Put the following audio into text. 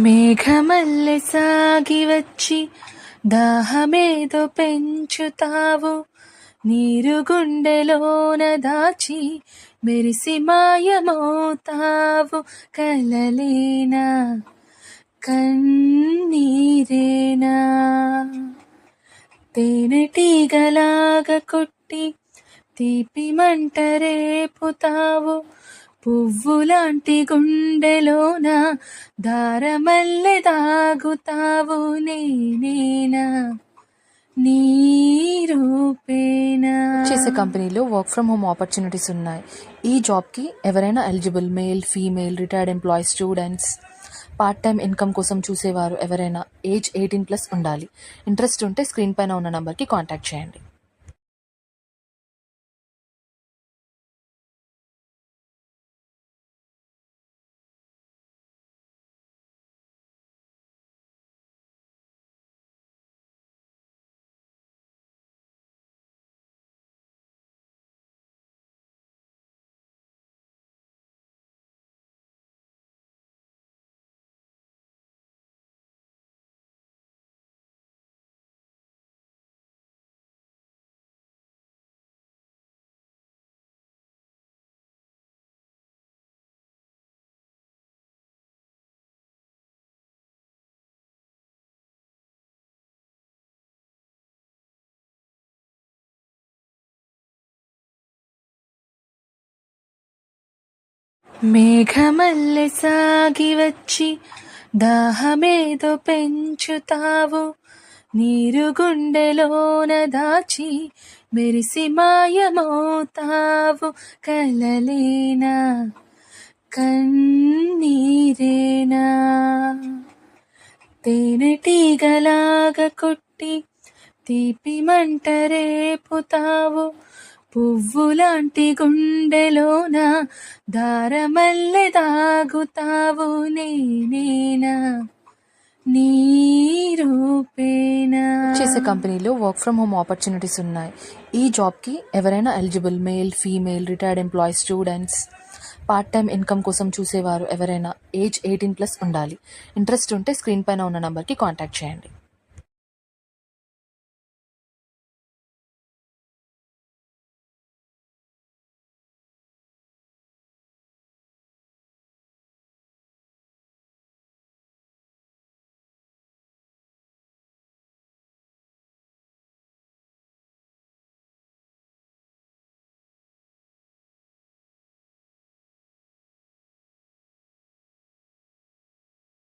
మేఘమల్లె సాగి వచ్చి దాహమేదో పెంచుతావు, నీరు గుండెలోన దాచి మెరిసి మాయమవుతావు. కలలేనా కన్నీరేనా తేనెటీగలాగా కొట్టి తీపి మంట రేపుతావు. పువ్వులాంటి గుండెలోన దారమల్లె దాగుతావు. నేనేనా నీ రూపేనా. చేసే కంపెనీలో వర్క్ ఫ్రమ్ హోమ్ ఆపర్చునిటీస్ ఉన్నాయి. ఈ జాబ్కి ఎవరైనా eligible, male, female, retired employees, students, part time income కోసం చూసేవారు ఎవరైనా ఏజ్ 18+ ఉండాలి. ఇంట్రెస్ట్ ఉంటే స్క్రీన్ పైన ఉన్న నంబర్కి కాంటాక్ట్ చేయండి. మేఘమల్లె సాగి వచ్చి దాహమేదో పెంచుతావు, నీరు గుండెలోన దాచి మెరిసి మాయమవుతావు. కలలేనా కన్నీరేనా తేనెటీగలాగా కొట్టి తీపి మంట రేపుతావు. పువ్వులాంటి గుండెలోన దారమల్లె దాగుతావు. నేనేనా నీ రూపేనా. చేసే కంపెనీలో వర్క్ ఫ్రమ్ హోమ్ ఆపర్చునిటీస్ ఉన్నాయి. ఈ జాబ్కి ఎవరైనా eligible, male, female, retired employees, students, part time income కోసం చూసేవారు ఎవరైనా ఏజ్ 18+ ఉండాలి. ఇంట్రెస్ట్ ఉంటే స్క్రీన్ పైన ఉన్న నంబర్కి కాంటాక్ట్ చేయండి.